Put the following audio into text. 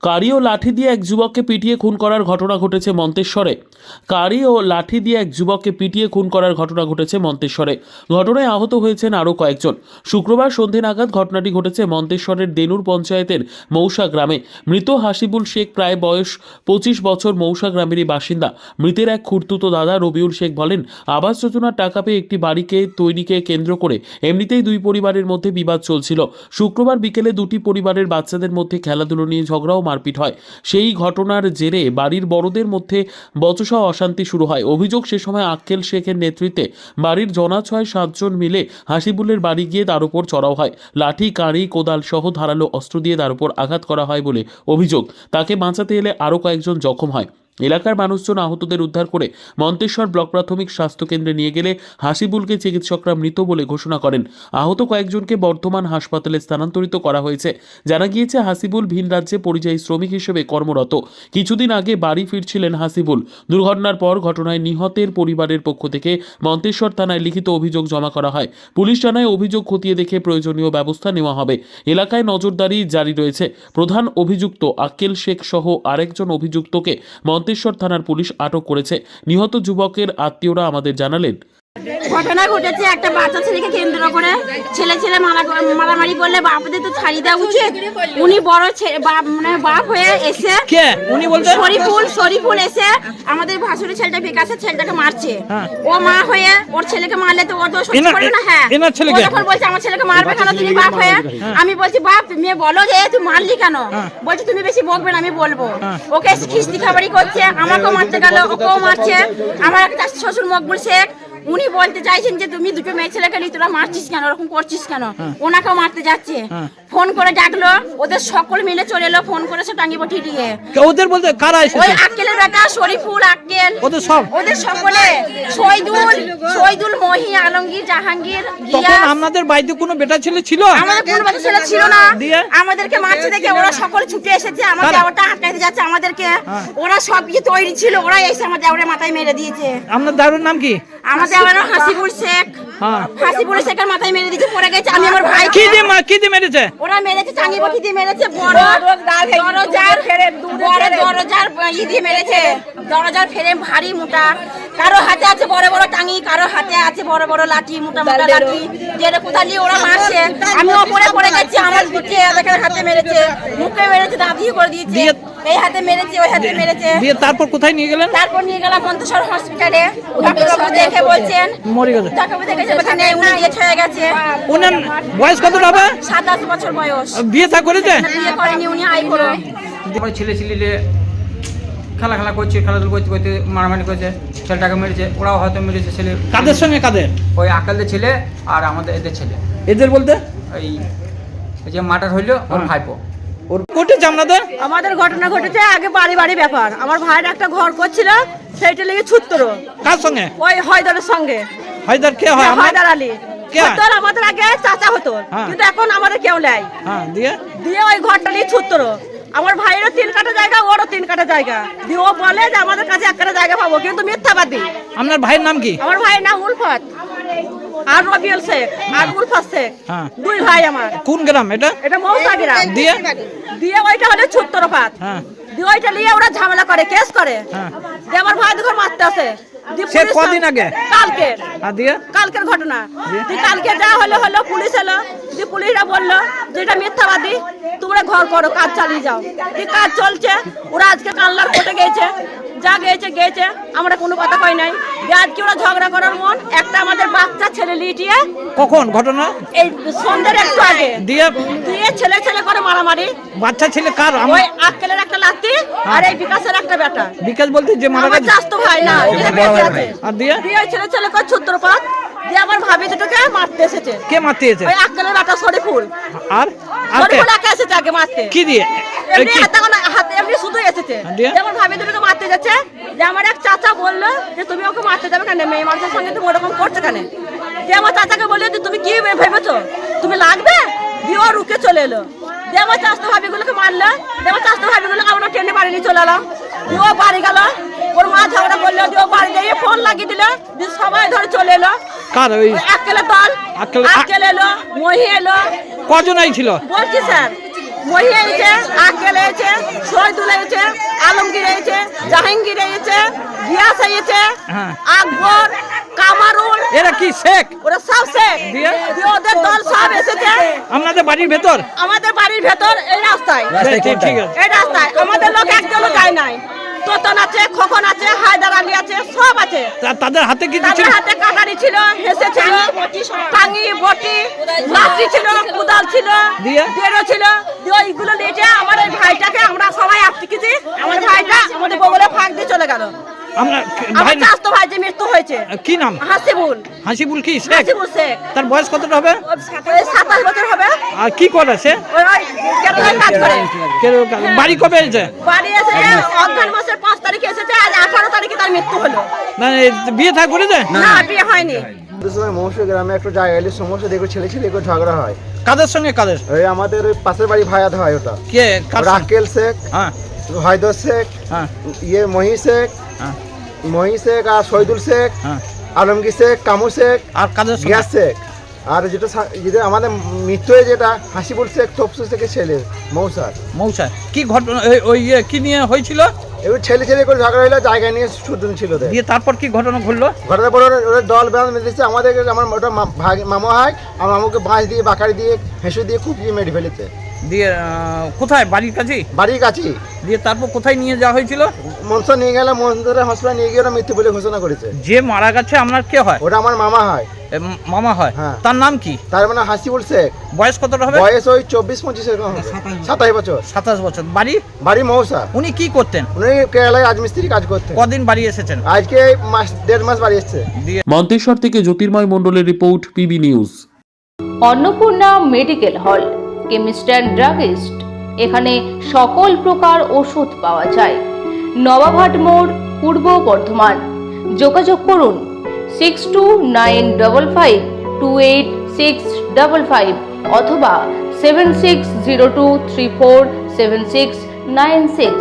কারি ও লাঠি দিয়ে এক যুবককে পিটিয়ে খুন করার ঘটনা ঘটেছে মন্তেশ্বরে। কারি ও লাঠি দিয়ে এক যুবককে পিটিয়ে খুন করার ঘটনা ঘটেছে মন্তেশ্বরে। ঘটনায় আহত হয়েছেন আরও কয়েকজন। শুক্রবার সন্ধে নাগাদ ঘটনাটি ঘটেছে মন্তেশ্বরের দেনুর পঞ্চায়েতের মৌসা গ্রামে। মৃত হাসিবুল শেখ প্রায় বয়স 25 বছর, মৌসা গ্রামেরই বাসিন্দা। মৃতের এক খুড়তুতো দাদা রবিউল শেখ বলেন, আবাস যোজনার টাকা পেয়ে একটি বাড়িকে তৈরিকে কেন্দ্র করে এমনিতেই দুই পরিবারের মধ্যে বিবাদ চলছিল। শুক্রবার বিকেলে দুটি পরিবারের বাচ্চাদের মধ্যে খেলাধুলো নিয়ে ঝগড়া মারপিট হয়। সেই ঘটনার জেরে বাড়ির বড়দের মধ্যে বচসা অশান্তি শুরু হয়। অভিযোগ, সে সময় আক্কেল শেখের নেতৃত্বে বাড়ির জনা 6-7 জন মিলে হাসিবুলের বাড়ি গিয়ে তার উপর চড়াও হয়। লাঠি, কাঁড়ি, কোদাল সহ ধারালো অস্ত্র দিয়ে তার উপর আঘাত করা হয় বলে অভিযোগ। তাকে বাঁচাতে এলে আরও কয়েকজন জখম হয়। এলাকার মানুষজন আহতদের উদ্ধার করে মন্তেশ্বর ব্লক প্রাথমিক স্বাস্থ্যকেন্দ্রে নিয়ে গেলে হাসিবুলকে চিকিৎসকরা মৃত বলে ঘোষণা করেন। আহত কয়েকজনকে বর্ধমান হাসপাতালে স্থানান্তরিত করা হয়েছে। জানা গিয়েছে, হাসিবুল ভিন রাজ্যে পরিযায়ী শ্রমিক হিসেবে কর্মরত। কিছুদিন আগে বাড়ি ফিরছিলেন হাসিবুল। দুর্ঘটনার পর ঘটনায় নিহতের পরিবারের পক্ষ থেকে মন্তেশ্বর থানায় লিখিত অভিযোগ জমা করা হয়। পুলিশ জানায়, অভিযোগ খতিয়ে দেখে প্রয়োজনীয় ব্যবস্থা নেওয়া হবে। এলাকায় নজরদারি জারি রয়েছে। প্রধান অভিযুক্ত আক্কেল শেখ সহ আরেকজন অভিযুক্তকে মন্তেশ্বর থানার পুলিশ আটক করেছে। নিহত যুবকের আত্মীয়রা আমাদের জানালেন, ঘটনা ঘটেছে একটা বাচ্চা ছেলেকে কেন্দ্র করে ছেলে মারামারি করলে বাপদের তো ছাড়িয়ে দেওয়া উচিত। উনি বড় বাপ হয়ে এসে শরীফুল এসে আমাদের ভাসুরের ছেলেটা বেকাশের ছেলেটাকে মারছে। ও মা হয়ে ওর ছেলেকে মারলে তো ও তো সহ্য করবে না। হ্যাঁ, যখন বলছে আমার ছেলেকে মারবে কেন তুমি বাপ হয়ে, আমি বলছি বাপ তুমি বলো যে তুই মারলি কেন, বলছি তুমি বেশি বকবে না, আমি বলবো। ওকে খিস্তি খাবারই করছে, আমাকেও মারতে গেল, ওকেও মারছে। আমার একটা শ্বশুর মকবুল শেখ, উনি বলতে চাইছেন যে তুমি দুটো মেয়ে ছেলেকে নিয়ে তোরা মারছিস কেন, ওরকম করছিস কেন, ওনাকেও মারতে যাচ্ছে। ফোন করে ডাকলো, ওদের সকল মিলে চলে এলো, ফোন করেছে টাঙ্গি বটি দিয়ে। ওদের বলতে কারা এসেছে? ওই আক্কেলের বেটা শরীফুল, আক্কেল, ওদের সকলে, শহীদুল, মহি, আলমগীর, জাহাঙ্গীর। তখন আপনাদের বাড়িতে কোনো বেটা ছেলে ছিল? আমাদের কোনো বেটা ছেলে ছিল না। আমাদেরকে মারছে দেখে ওরা সকলে ছুটে এসেছে, আমাদের ওটা আটকাইতে যাচ্ছে আমাদেরকে। ওরা সব কিছু তৈরি ছিল, ওরা এসে আমাদের ওরা মাথায় মেরে দিয়েছে। আপনার দারুর নাম কি? আমাদের হাসিবুল শেখ। হাসিবুল শেখের মাথায় মেরে দিয়েছে, পড়ে গেছে। আমি আমার ভাই কি দিয়ে মেরেছে? ওরা মেরেছে টাঙ্গি বটি দিয়ে মেরেছে, বড় দরজার ই দিয়ে মেরেছে, দরজার ফ্রেম ভারী মোটা। কারো হাতে আছে বড় বড় টাঙ্গি, কারো হাতে আছে বড় বড় লাঠি, মোটা মোটা লাঠি, যেটা কোথায় নিয়ে ওরা মারছে। আমি ওপরে পড়ে গেছি, আমার পিঠে হাতে মেরেছে, মুখে মেরেছে, দাঁত দিয়ে করে দিয়েছে, এই হাতে মেরেছে, ওই হাতে মেরেছে। দিয়ে তারপর কোথায় নিয়ে গেলেন? তারপর নিয়ে গেলাম মন্তেশ্বর হসপিটালে। ডাক্তারবাবু দেখে বলছেন মরে গেছে। ডাক্তারবাবু দেখেছে ওখানে উনি ডেথ হয়ে গেছে। ওনার বয়স কত হবে? 27 বছর বয়স। বিয়ে থা করেছে? বিয়ে করেনি, উনি আই করো। ছেলে খেলা করছে, খেলাধুলো করতে মারামারি করেছে, ছেলেটাকে মেরেছে। ওরাও হয়তো মেরেছে ছেলে। কাদের সঙ্গে কাদের? ওই আকালদের ছেলে আর আমাদের এদের ছেলে। এদের বলতে ওই যে মার্ডার হইলো ওর ভাইপো। ওর ঘটেছে আপনাদের? আমাদের ঘটনা ঘটেছে আগে বাড়ি ব্যাপার। আমার ভাইয়ের একটা ঘর করছিল, সেইটা লেগে ছুত্র। কার সঙ্গে? ওই হয়দারের সঙ্গে। হায়দার কে হয়? হয়দার আলী। হয়দার আমাদের আগে চাচা হতো, কিন্তু এখন আমাদের কেউ নেই। দিয়ে ওই ঘরটা নিয়ে ছুত্র। আমার ভাইয়েরও 3 কাঠা জায়গা, ওরও 3 কাঠা জায়গা। দিয়ে ও বলে যে আমাদের কাছে 1 কাঠা জায়গা পাবো, কিন্তু মিথ্যাবাদী। আপনার ভাইয়ের নাম কি? আমার ভাইয়ের নাম উলফত আর রবিউল শেখ আর উলফত শেখ। 2 ভাই আমার। কোন গ্রাম এটা? এটা মৌসা গ্রাম। দিয়ে ওইটা হলে ছুত্রপাত। দিয়ে ওইটা নিয়ে ওরা ঝামেলা করে, কেস করে। দিয়ে আমার ভাই দেখো মারতে আসে। সে কদিন আগে? কালকের ঘটনা। কালকে যা হলো পুলিশ এলো। যে পুলিশরা বললো যে এটা মিথ্যাবাদী, তোমরা ঘর করো, কাজ চালিয়ে যাও। কাজ চলছে। ওরা আজকে কাল্লার কোর্টে গেছে, যা গেছে, আমরা কোনো কথা কই নাই। আজকে ওরা ঝগড়া করার মন, একটা আমাদের বাচ্চা ছেলে লিটিয়ে। কখন ঘটনা? এই সন্ধ্যার একটু আগে। দিয়ে ছেলে করে মারামারি। বাচ্চা ছেলে কার? ওই আক্কেলের একটা লাত্তি আর এই বিকাশের একটা বেটা। বিকাশ বলতে যে মারা গেছে? চাস্তো ভাই না, আর দিয়ে ছেলে করে ছুত্রপাত। দিয়ে আমার ভাবি দুটোকে মারতে এসেছে। কে মারতে এসেছে? ওই আক্কেলের বেটা শরীফুল। আর শরীফুল একা এসেছে আগে মারতে। কি দিয়ে? এমনি শুধু এসেছে। আমার ভাবি দুটোকে মারতে যাচ্ছে। যে আমার এক চাচা বললো যে তুমি ওকে মারতে যাবে কেন, মেয়ে মানুষের সঙ্গে তুমি ওরকম করছো কেন? যে আমার চাচাকে বললো যে তুমি কি ভেবেছো, তুমি লাগবে? দিয়ে ও রুকে চলে এলো। দিয়ে আমার চাষতো ভাবিগুলোকে মারলো। দিয়ে আমার চাষতো ভাবিগুলোকে আমরা ট্রেনে বাড়ি নিয়ে চলে এলাম। দিয়ে ও বাড়ি গেল, ওর মা ঝগড়া করলো। দিয়ে ও বাড়ি গিয়ে ফোন লাগিয়ে দিল। দিয়ে সবাই ধরে চলে এলো। কার? ওই আক্কেলের দল। আক্কেল এলো, মহি এলো। কজন ছিল? বলছি স্যার, মহি এসেছে, আক্কেল এসেছে, জাহাঙ্গীর এসেছে, গিয়াস এসেছে, হ্যাঁ। আকবর, কামারুল, এরা কি শেখ? ওরা সব শেখ দিয়ে? দিয়ে ওদের দল সব এসেছে আপনাদের বাড়ির ভেতর? আমাদের বাড়ির ভেতর এই রাস্তায়। ঠিক আছে। এই রাস্তায় আমাদের লোক একজনও যায় নাই। তোতন আছে, খোকন আছে, হায়দার আলী আছে, সব আছে। তাদের হাতে কি তাদের ছিল? হাতে কাটারি ছিল, হেসে ছিল, টাঙ্গি, বটি, লাঠি ছিল, কুদাল ছিল, দিয়ে? বেরো ছিল। দিয়ে ওইগুলো নিয়ে আমার এই ভাইটাকে আমরা সবাই আটকেছি। আমার ভাইটা আমাদের বগলে ফাঁক দিয়ে চলে গেল। আমরা আমার ভাই চাস্তো ভাই যে মৃত্যু হয়েছে, কি নাম? হাসিবুল। হাসিবুল কি শেখ? হাসিবুল শেখ। তার বয়স কতটা হবে? ওই 27 বছর হবে। আর কি করে সে? ওই কেরালায় কাজ করে। বাড়ি কবে এসেছে? বাড়ি এসেছে অঘ্রান মাসের 5 তারিখে এসেছে, আজ 18 তারিখে তার মৃত্যু হলো। না বিয়ে থা করেছে? না, বিয়ে হয়নি। মৌসুমী গ্রামে একটা জায়গা এলে সমস্যা দেখো, ছেলে ছেলে করে ঝগড়া হয়। কাদের সঙ্গে কাদের? ওই আমাদের ওই পাশের বাড়ি ভাইয়াত হয় ওটা। কে? কার সঙ্গে? রাকেল শেখ, হ্যাঁ হায়দর শেখ, হ্যাঁ মহি শেখ, হ্যাঁ মহি শেখ আর শহীদুল শেখ, হ্যাঁ। আলমগীর শেখ, কামু শেখ, আর কাদের সঙ্গে? গিয়াস শেখ। আর যেটা আমাদের মৃত্যু হয়ে যেটা হাসিবুল শেখ, তপসু শেখের ছেলে মৌসার। মৌসা কি ঘটনা? ওই কি নিয়ে হয়েছিল? এবার ছেলে ছেলে করে ঝগড়া হইলো, জায়গা নিয়ে সুদিন ছিল ওদের। দিয়ে তারপর কি ঘটনা ঘটলো? ঘটনার পর ওদের দল বেঁধে মেরেছে আমাদের। আমার ওটা মামা হয়, আমার মামুকে বাঁশ দিয়ে, বাকারি দিয়ে, হেঁসু দিয়ে কুপিয়ে মেরে ফেলেছে। দিয়ে কোথায়? বাড়ির কাছেই? বাড়ির কাছেই। দিয়ে তারপর কোথায় নিয়ে যাওয়া হয়েছিল? মনসা নিয়ে গেলে, মনসা হসপিটাল নিয়ে গিয়ে ওরা মৃত্যু বলে ঘোষণা করেছে। যে মারা গেছে আপনার কে হয়? ওটা আমার মামা হয়। মামা হয়? হ্যাঁ। তার নাম কি? তার মানে হাসিবুল শেখ। বয়স কতটা হবে? বয়স ওই 24-25 এরকম হবে। 27 বছর। 27 বছর। বাড়ি? বাড়ি মৌসা। উনি কি করতেন? উনি কেরালায় রাজমিস্ত্রি কাজ করতেন। কদিন বাড়ি এসেছেন? আজকে 1.5 মাস বাড়ি এসছে। দিয়ে মন্তেশ্বর থেকে জ্যোতির্ময় মণ্ডলের report, PB news. Annapurna medical hall, chemist and druggist. এখানে সকল প্রকার ওষুধ পাওয়া যায়। নবাবহাট মোড়, পূর্ব বর্ধমান। যোগাযোগ করুন 6295528655 অথবা 7602347696।